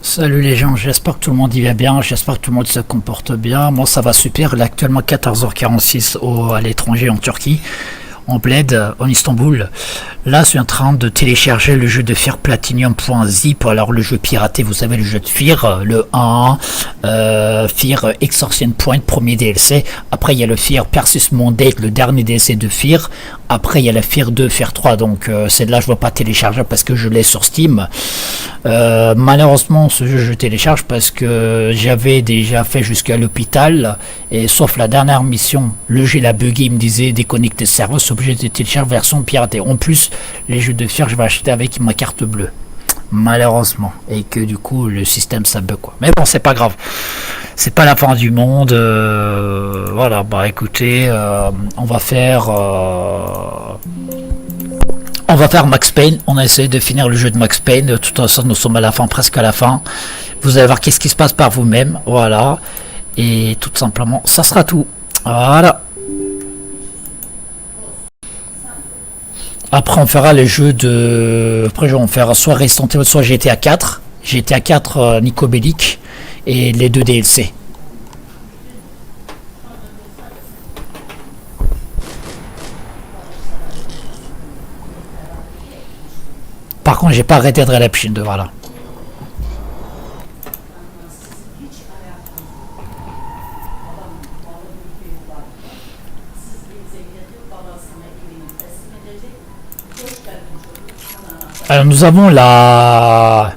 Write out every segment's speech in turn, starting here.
Salut les gens, j'espère que tout le monde y va bien, j'espère que tout le monde se comporte bien. Moi ça va super, il est actuellement 14h46 à l'étranger en Turquie, en bled, en Istanbul. Là je suis en train de télécharger le jeu de Fear Platinum.zip. Alors le jeu piraté, vous savez, le jeu de Fear, le 1, Fear Extortion Point, premier DLC. Après il y a le Fear Persis Mandate, le dernier DLC de Fear. Après il y a la Fear 2, Fear 3, donc celle-là je ne vais pas télécharger parce que je l'ai sur Steam. Malheureusement ce jeu je télécharge parce que j'avais déjà fait jusqu'à l'hôpital, et sauf la dernière mission, le jeu l'a bugué, il me disait déconnecter le serveur, c'est obligé de télécharger version piratée. En plus les jeux de Fear je vais acheter avec ma carte bleue, malheureusement, et que du coup le système ça bug quoi. Mais bon, c'est pas grave, c'est pas la fin du monde. Voilà, bah écoutez, on va faire Max Payne. On a essayé de finir le jeu de Max Payne. De toute façon, nous sommes à la fin, presque à la fin. Vous allez voir qu'est-ce qui se passe par vous-même. Voilà. Et tout simplement, ça sera tout. Voilà. Après, on fera les jeux de... Après, on fera soit Resident Evil, soit GTA 4. GTA 4, Nico Bellic. Et les 2 DLC. Par contre, j'ai pas arrêté de Redemption 2, voilà. Alors nous avons la...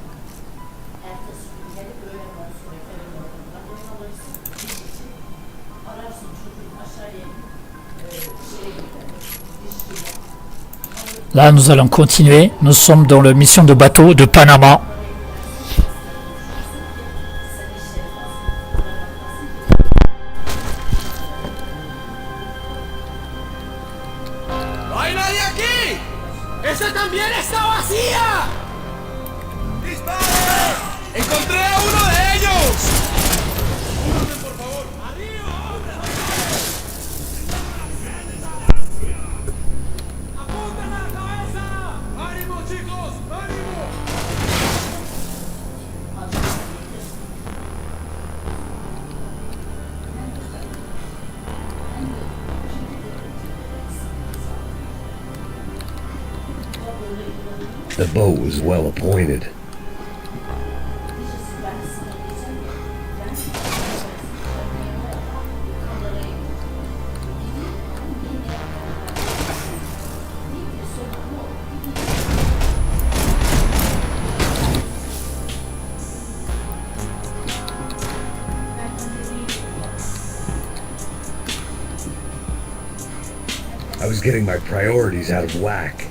Là, nous allons continuer. Nous sommes dans la mission de bateau de Panama. ¡No hay nadie aquí! ¡Esa también está vacía! ¡Dispare! ¡Encontré a uno de ellos! ¡Úname, por favor! ¡Arriba! ¡Apunten a la cabeza! ¡Ánimo, chicos! ¡Ánimo! The boat was well appointed. I was getting my priorities out of whack.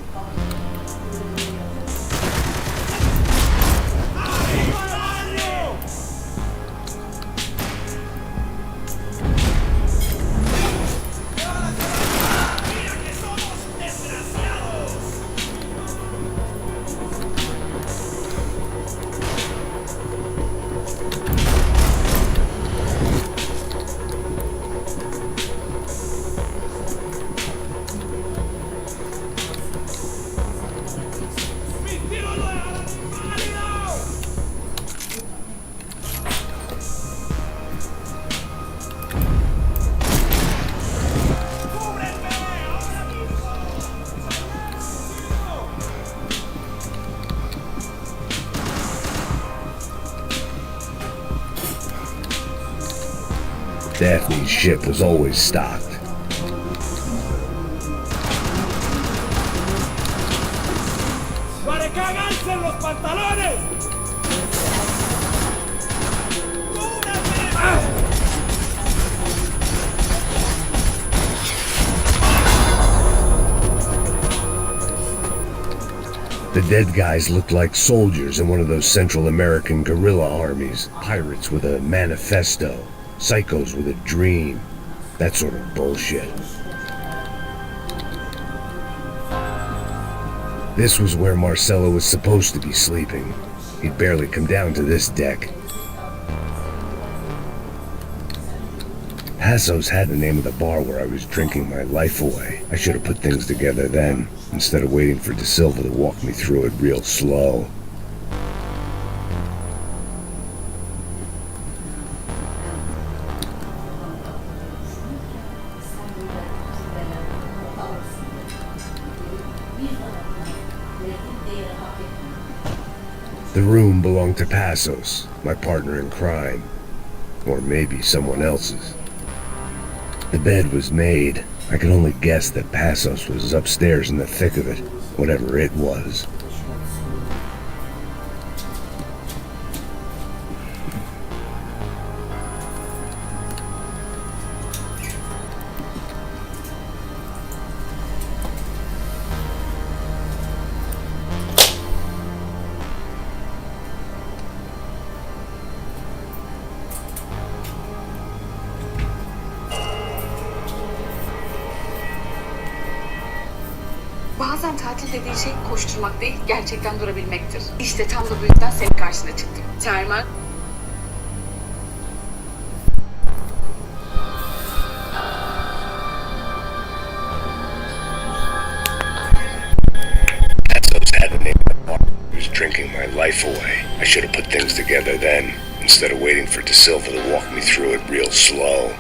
Daphne's ship was always stocked. ¡Para cagarse en los pantalones! The dead guys looked like soldiers in one of those Central American guerrilla armies. Pirates with a manifesto. Psychos with a dream. That sort of bullshit. This was where Marcelo was supposed to be sleeping. He'd barely come down to this deck. Passos had the name of the bar where I was drinking my life away. I should have put things together then, instead of waiting for De Silva to walk me through it real slow. The room belonged to Passos, my partner in crime. Or maybe someone else's. The bed was made. I could only guess that Passos was upstairs in the thick of it, whatever it was. Bazen tatil dediğin şey koşturmak değil, gerçekten durabilmektir. İşte tam da bu yüzden senin karşına çıktım. Termal. Passos had the name of the bar. I was drinking my life away. I should have put things together then, instead of waiting for De Silva to walk me through it real slow.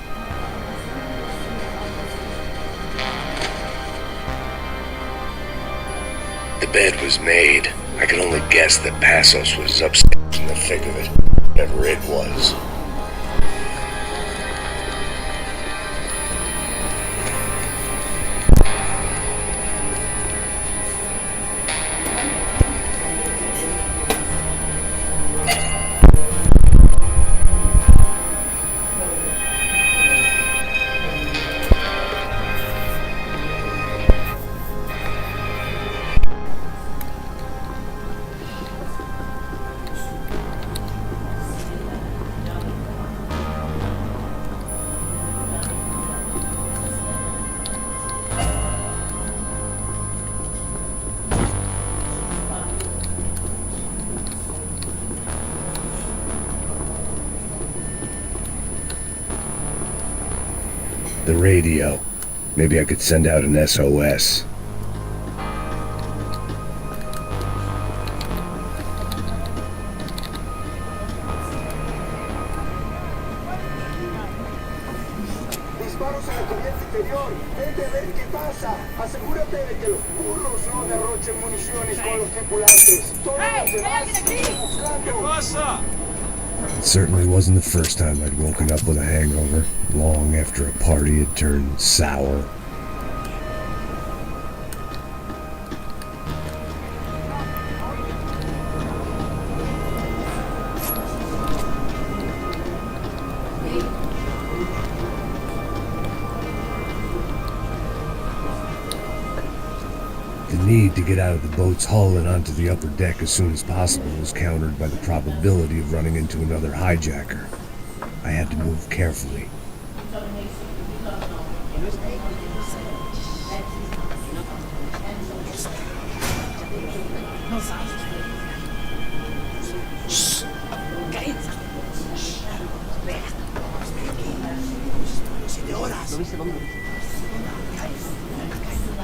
The bed was made. I could only guess that Passos was upstairs in the thick of it, whatever it was. The radio. Maybe I could send out an SOS. Disparos en la cubierta interior. Vete a ver qué pasa. Asegúrate de que los burros no derrochen municiones con los tripulantes. Todos los demás siguen buscando. Pasa! It certainly wasn't the first time I'd woken up with a hangover, long after a party had turned sour. The need to get out of the boat's hull and onto the upper deck as soon as possible was countered by the probability of running into another hijacker. I had to move carefully.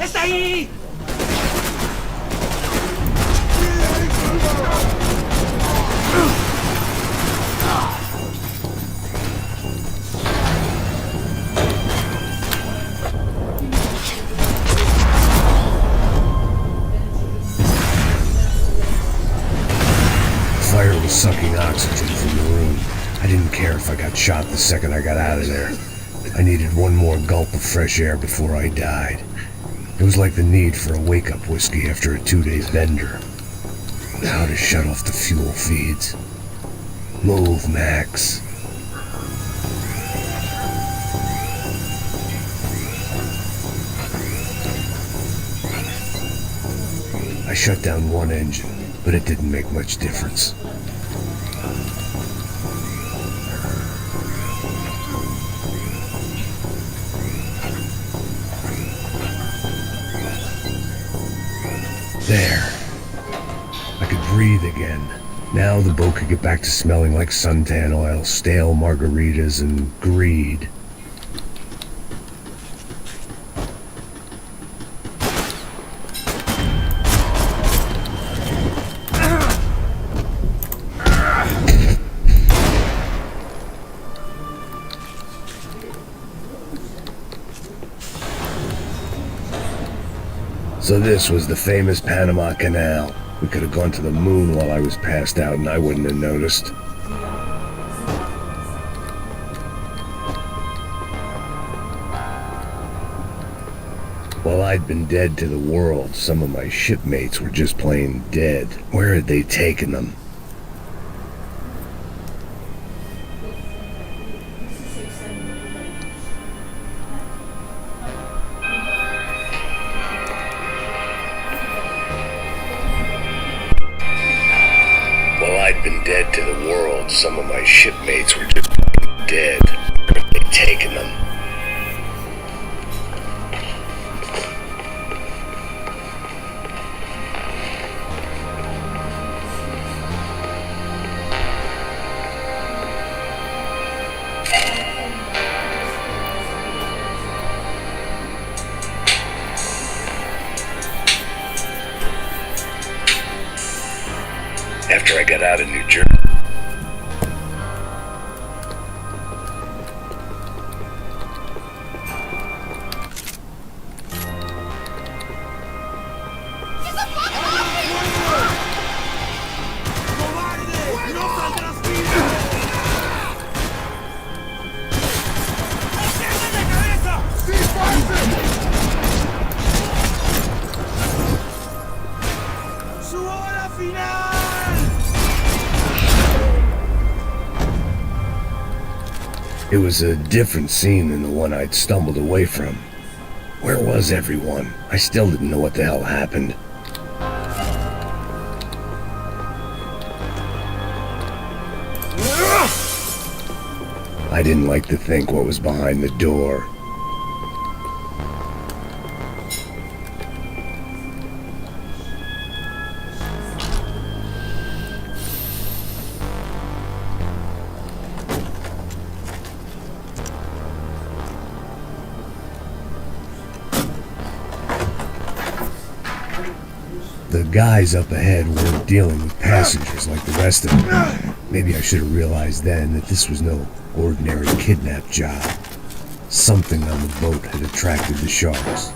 ¡Está ahí! Fire was sucking oxygen from the room. I didn't care if I got shot the second I got out of there. I needed one more gulp of fresh air before I died. It was like the need for a wake-up whiskey after a 2-day bender. How to shut off the fuel feeds. Move, Max. I shut down one engine, but it didn't make much difference. There. I could breathe again. Now the boat could get back to smelling like suntan oil, stale margaritas, and greed. So this was the famous Panama Canal. We could have gone to the moon while I was passed out and I wouldn't have noticed. While I'd been dead to the world, some of my shipmates were just plain dead. Where had they taken them? While I'd been dead to the world, some of my shipmates were just plain dead. Where had they taken them? After I got out of New Jersey. ¡Cobarde! ¡No saldrás vivo! ¡Defiende de cabeza! ¡Su hora final! It was a different scene than the one I'd stumbled away from. Where was everyone? I still didn't know what the hell happened. I didn't like to think what was behind the door. The guys up ahead weren't dealing with passengers like the rest of them. Maybe I should have realized then that this was no ordinary kidnap job. Something on the boat had attracted the sharks.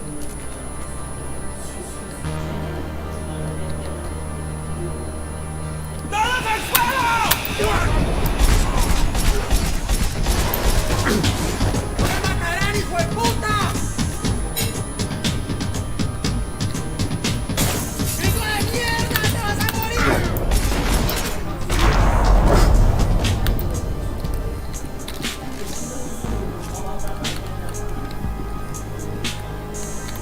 ¡Todos al suelo! ¡Me matarán, hijo de puta! ¡Hijo de mierda! ¡Te vas a morir!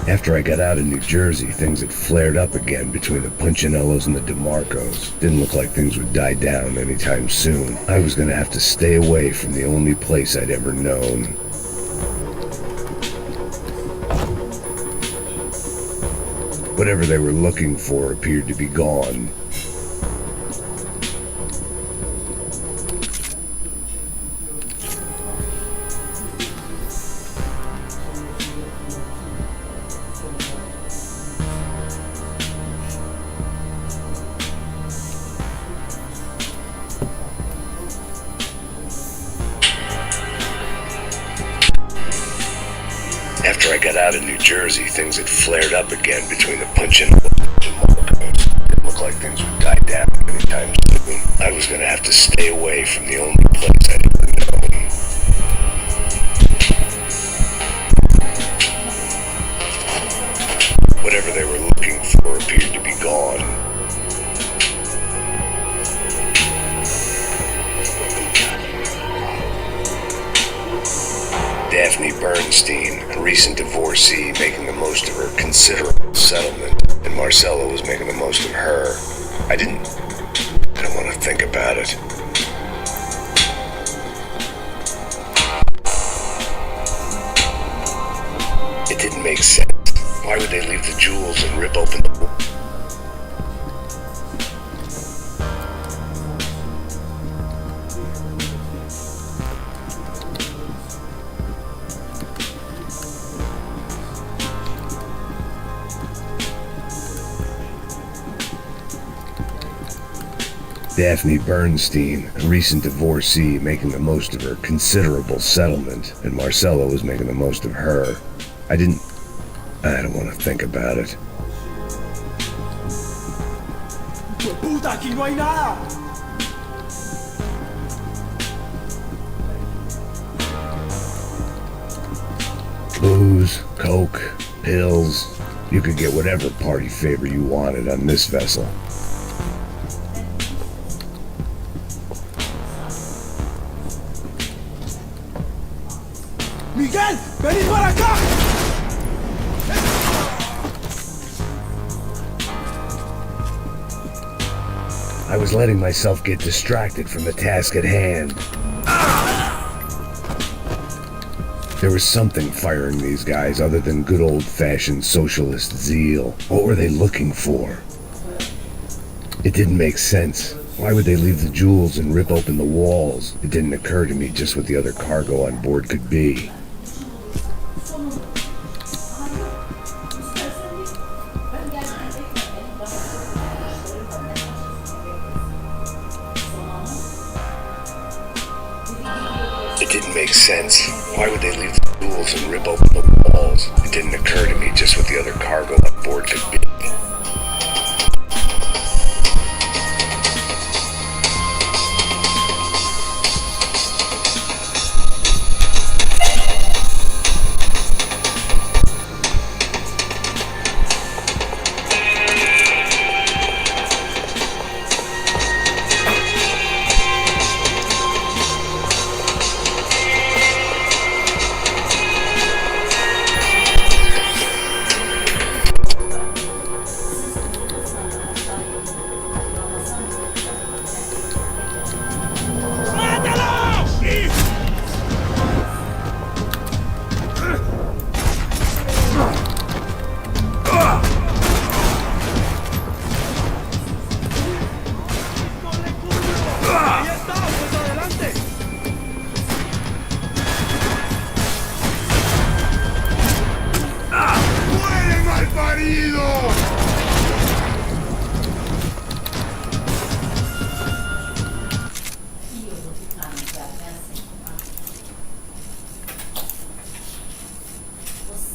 After I got out of New Jersey, things had flared up again between the Punchinellos and the DeMarcos. Didn't look like things would die down anytime soon. I was gonna have to stay away from the only place I'd ever known. Whatever they were looking for appeared to be gone. After I got out of New Jersey, things had flared up again between the Punchinellos and DeMarcos. It looked like things would die down anytime soon. I was gonna have to stay away from the only place I'd ever known. Whatever they were looking for appeared to be gone. Daphne Bernstein, a recent divorcee, making the most of her considerable settlement, and Marcella was making the most of her. I don't want to think about it. It didn't make sense. Why would they leave the jewels and rip open the... Daphne Bernstein, a recent divorcee, making the most of her considerable settlement, and Marcella was making the most of her. I don't want to think about it. ¡Puta, aquí no hay nada! Booze, coke, pills. You could get whatever party favor you wanted on this vessel. ¡Miguel! ¡Venid para acá! I was letting myself get distracted from the task at hand. There was something firing these guys other than good old-fashioned socialist zeal. What were they looking for? It didn't make sense. Why would they leave the jewels and rip open the walls? It didn't occur to me just what the other cargo on board could be. It didn't make sense. Why would they leave the jewels and rip open the walls? It didn't occur to me just what the other cargo on board could be.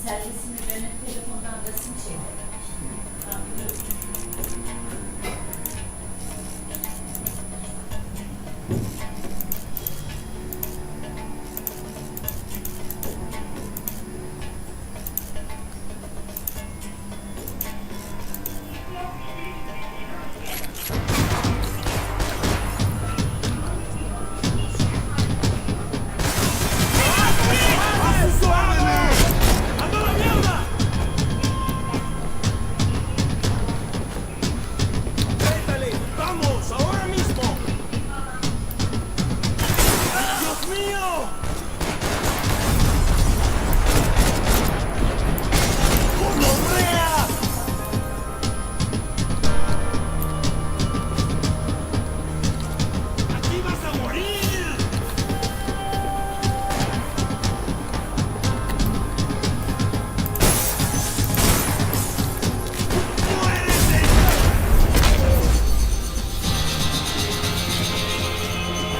Servisin üzerine telefondan resim çekiyor.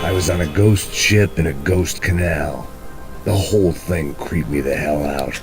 I was on a ghost ship in a ghost canal. The whole thing creeped me the hell out.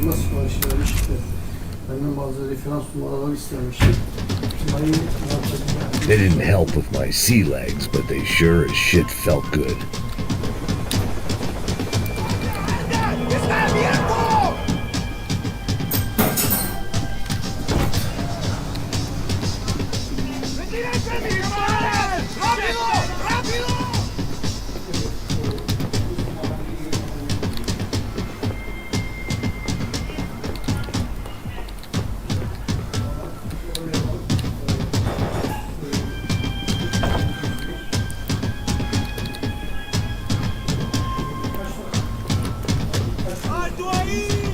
Firma siparişi vermişti. Benden bazı referans numaraları istemişti. They didn't help with my sea legs, but they sure as shit felt good. ¡Alto ahí!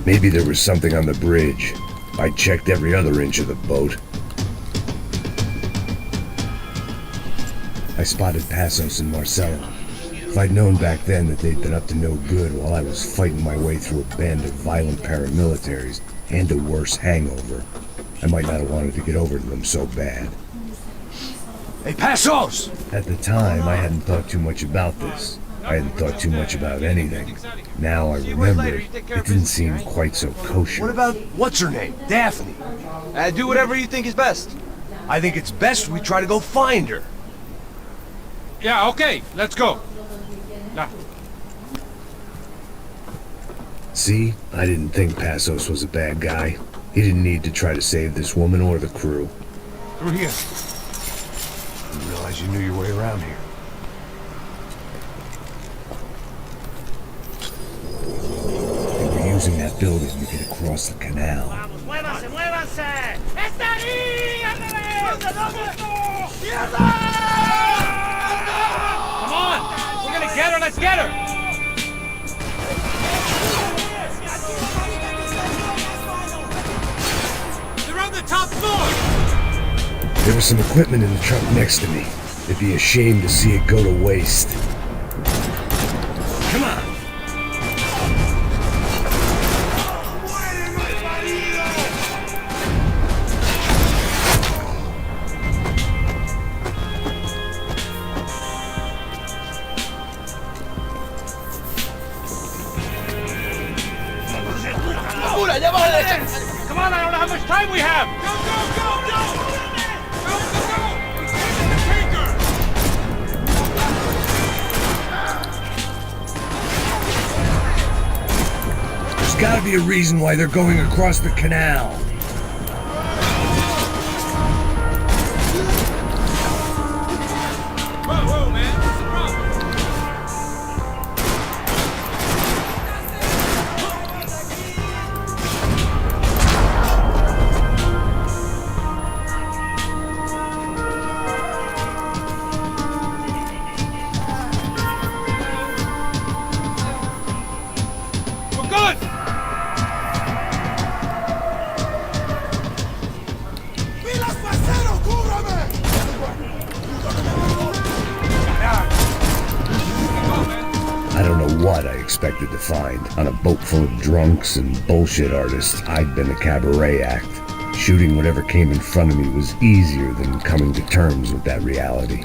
Maybe there was something on the bridge. I checked every other inch of the boat. I spotted Passos and Marcelo. If I'd known back then that they'd been up to no good while I was fighting my way through a band of violent paramilitaries and a worse hangover, I might not have wanted to get over to them so bad. Hey, Passos! At the time, I hadn't thought too much about this. I hadn't thought too much about anything. Now I remember, it didn't seem quite so kosher. What about, what's her name? Daphne? Do whatever you think is best. I think it's best we try to go find her. Yeah, okay, let's go. Nah. See? I didn't think Passos was a bad guy. He didn't need to try to save this woman or the crew. Through here. Didn't realize you knew your way around here. They were using that building to get across the canal. ¡Muévanse, muévanse! ¡Está ahí! ¡Ándale! Come on! We're gonna get her, let's get her! They're on the top floor! There was some equipment in the truck next to me. It'd be a shame to see it go to waste. Come on! Come on, I don't know how much time we have! Go, go, go, go! Go, go, go! There's gotta be a reason why they're going across the canal. Whoa, whoa, man, what's the problem? We're good! ¡Pilas, parcero! ¡Cúbrame! I don't know what I expected to find. On a boat full of drunks and bullshit artists, I'd been a cabaret act. Shooting whatever came in front of me was easier than coming to terms with that reality.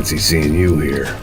fancy seeing you here.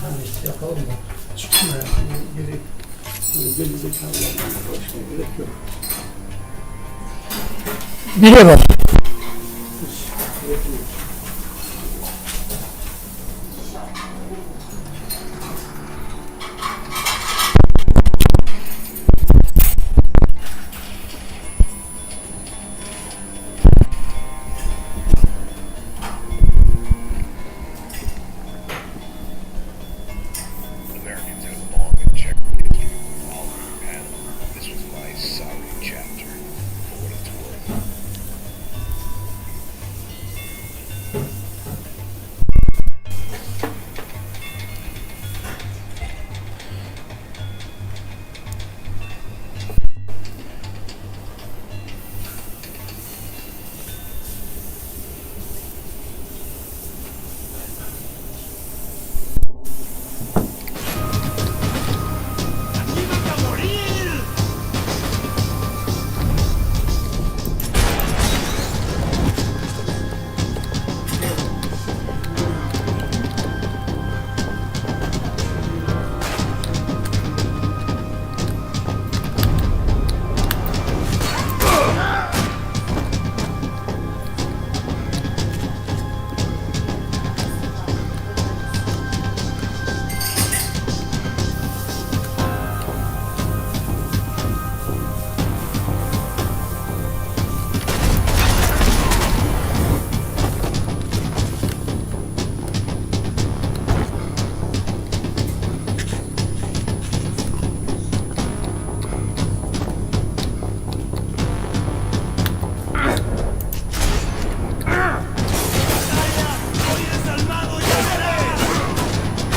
Hani işte yapalım da çıkma yani geri hani geri zekalarına başka gerek yok. Nereye bak? Hiç gerek yok. Americans had a long and checkered history of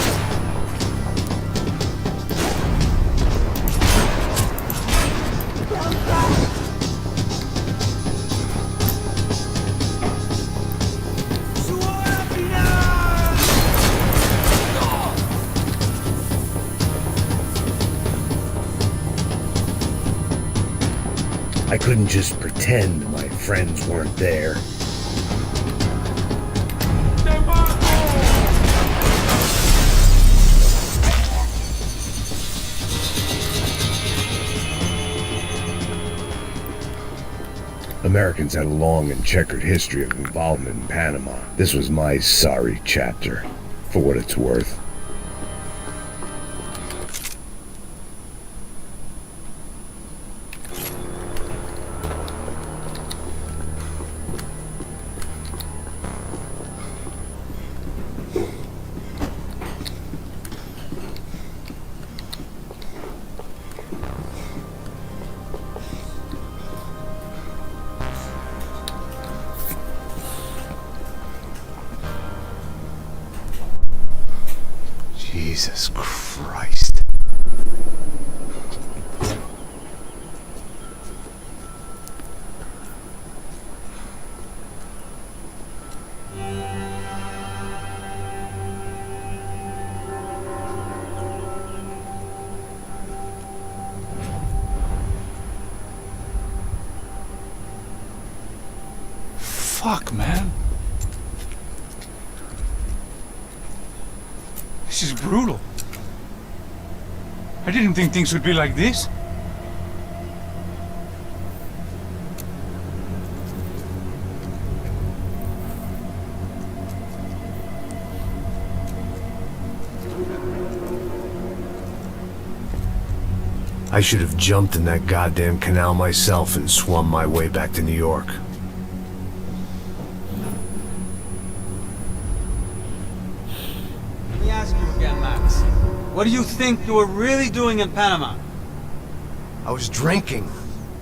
involvement in Panama. This was my sorry chapter, for what it's worth. I couldn't just pretend my friends weren't there. Americans had a long and checkered history of involvement in Panama. This was my sorry chapter, for what it's worth. Jesus Christ. Fuck, man. This is brutal. I didn't think things would be like this. I should have jumped in that goddamn canal myself and swum my way back to New York. Let me ask you again, Max. What do you think you were really doing in Panama? I was drinking.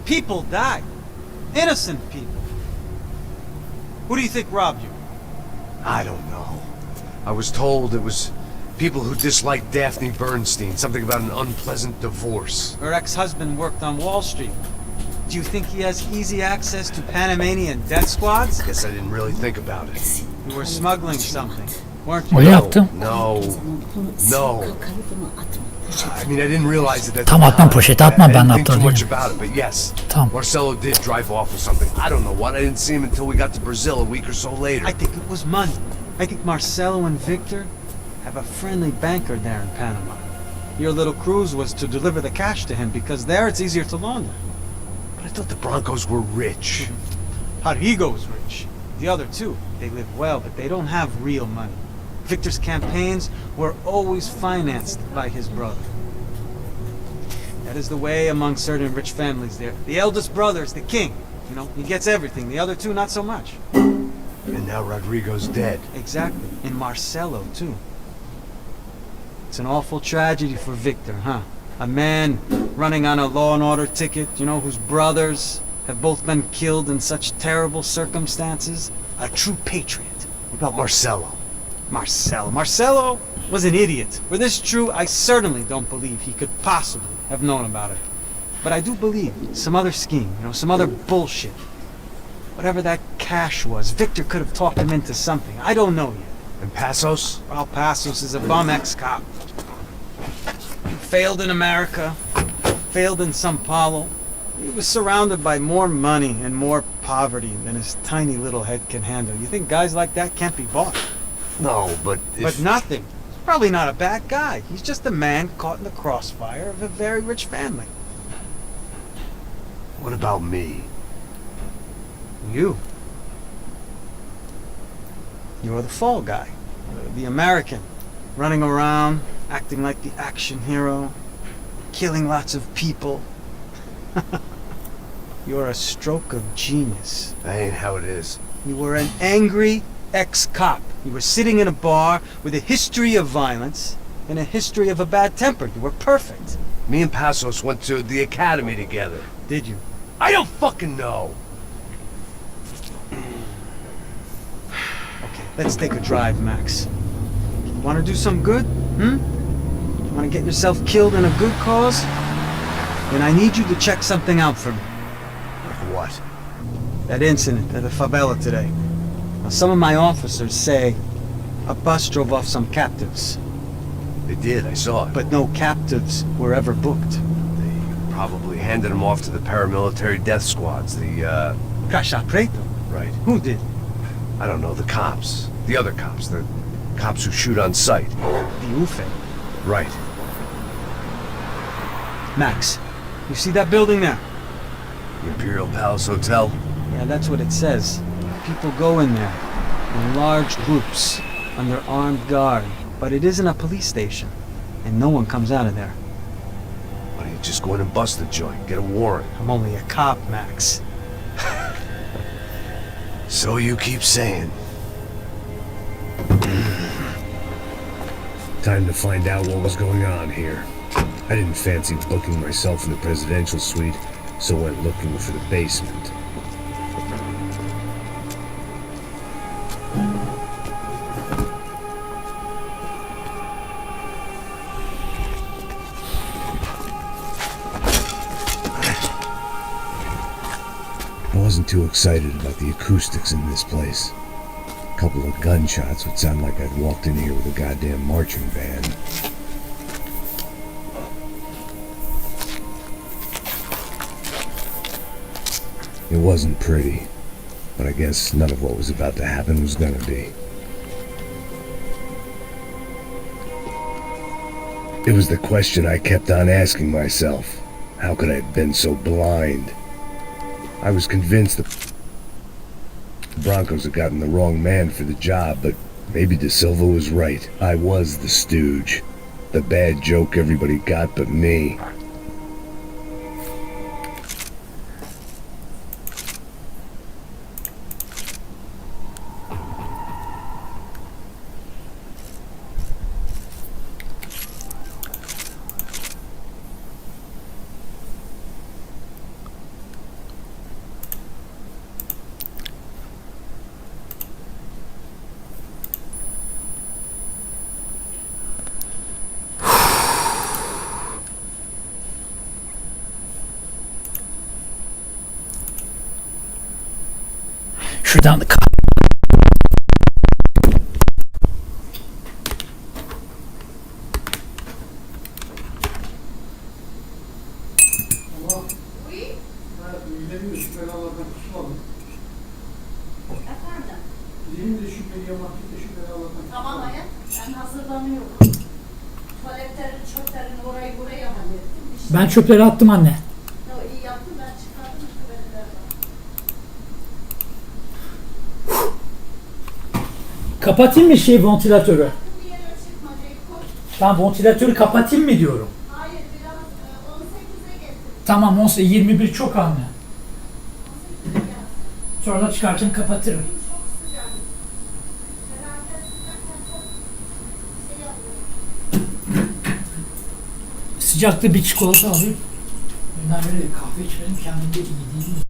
People died. Innocent people. Who do you think robbed you? I don't know. I was told it was people who disliked Daphne Bernstein, something about an unpleasant divorce. Her ex-husband worked on Wall Street. Do you think he has easy access to Panamanian death squads? Guess I didn't really think about it. You were smuggling something, weren't you? O yaptı. No. I mean, I didn't realize it at the Tam atmam time. poşete atma, I ben didn't think too atladım. much about it, but yes. Tamam. Marcelo did drive off with something. I don't know what. I didn't see him until we got to Brazil a week or so later. I think it was money. I think Marcelo and Victor have a friendly banker there in Panama. Your little cruise was to deliver the cash to him because there it's easier to launder. But I thought the Broncos were rich. Rodrigo's rich. The other two, they live well, but they don't have real money. Victor's campaigns were always financed by his brother. That is the way among certain rich families there. The eldest brother is the king. You know, he gets everything. The other two, not so much. And now Rodrigo's dead. Exactly. And Marcelo, too. It's an awful tragedy for Victor, huh? A man running on a law and order ticket, you know, whose brothers have both been killed in such terrible circumstances. A true patriot. What about Marcelo? Marcelo was an idiot. Were this true, I certainly don't believe he could possibly have known about it. But I do believe some other scheme, you know, some other bullshit. Whatever that cash was, Victor could have talked him into something. I don't know yet. And Passos? Well, Passos is a bum ex-cop. He failed in America, failed in Sao Paulo. He was surrounded by more money and more poverty than his tiny little head can handle. You think guys like that can't be bought? No, but But nothing. He's probably not a bad guy. He's just a man caught in the crossfire of a very rich family. What about me? You. You're the fall guy. The American. Running around, acting like the action hero. Killing lots of people. You're a stroke of genius. That ain't how it is. You were an angry ex-cop. You were sitting in a bar with a history of violence and a history of a bad temper. You were perfect. Me and Passos went to the academy together. Did you? I don't fucking know. Okay, let's take a drive, Max. Want to do some good? Want to get yourself killed in a good cause? Then I need you to check something out for me. What? That incident at the favela today. Now, some of my officers say a bus drove off some captives, They did, I saw it. but no captives were ever booked. They probably handed them off to the paramilitary death squads, the, Caixa Preto? Right. Who did? I don't know, the cops. The other cops, the cops who shoot on sight. The UFE. Right. Max, you see that building there? The Imperial Palace Hotel? Yeah, that's what it says. People go in there in large groups under armed guard, but it isn't a police station, and no one comes out of there. Why don't you just go in and bust the joint, get a warrant? I'm only a cop, Max. So you keep saying. Time to find out what was going on here. I didn't fancy booking myself in the presidential suite, so went looking for the basement. I wasn't too excited about the acoustics in this place. A couple of gunshots would sound like I'd walked in here with a goddamn marching band. It wasn't pretty, but I guess none of what was about to happen was gonna be. It was the question I kept on asking myself. How could I have been so blind? I was convinced the Broncos had gotten the wrong man for the job, but maybe De Silva was right. I was the stooge. The bad joke everybody got but me. Şuradan Ama ben üyelerimi de şüpheli Allah'tan tutmadım. Efendim? Üyelerimi de şüpheliye, markette şüpheli Allah'tan tutmadım. Tamam hayat. Ben hazırlanıyorum. Tuvaletlerin, çöplerini orayı buraya hallettim. İşte ben çöpleri attım anne. o iyi yaptım. Ben çıkardım tuvaletlerden. Kapatayım mı ventilatörü? Sakın bir yere çıkma Ceyko. Tamam, ventilatörü kapatayım mı diyorum. Hayır biraz 18'e getir. Tamam, 21 çok anne. 18'e gelsin. Sonra da çıkarken kapatırım. Çok sıcak. Felaket sıcakken çok şey yapıyor. Sıcakta bir çikolata alayım. Ben böyle kahve içmedim, kendimde iyi değilim.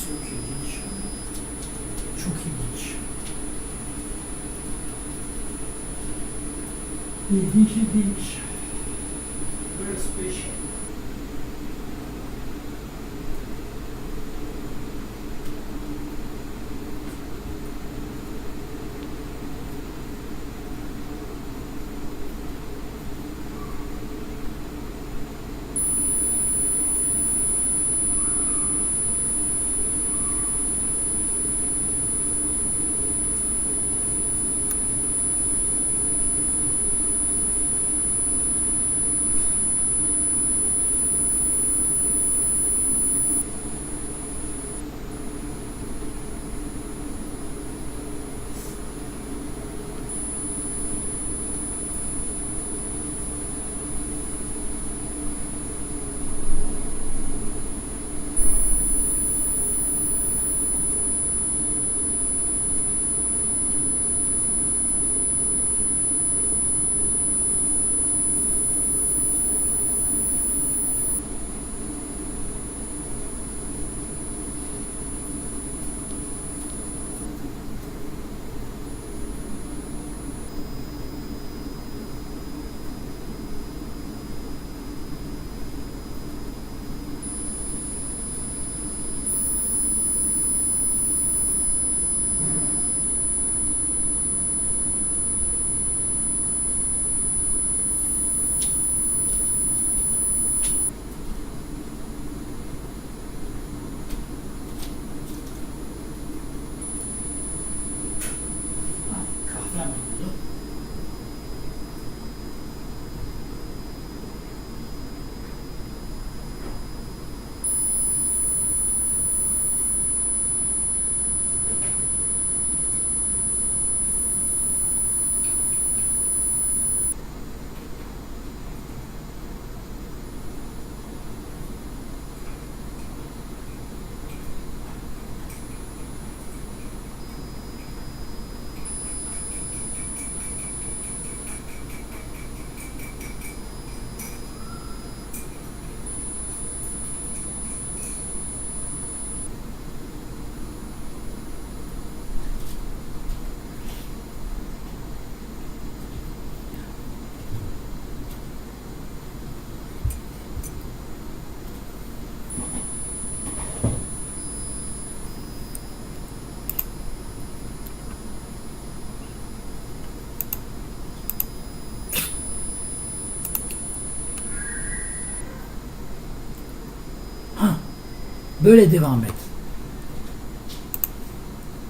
Çok ilginç. Çok ilginç. İlginç. Very special. Böyle devam et.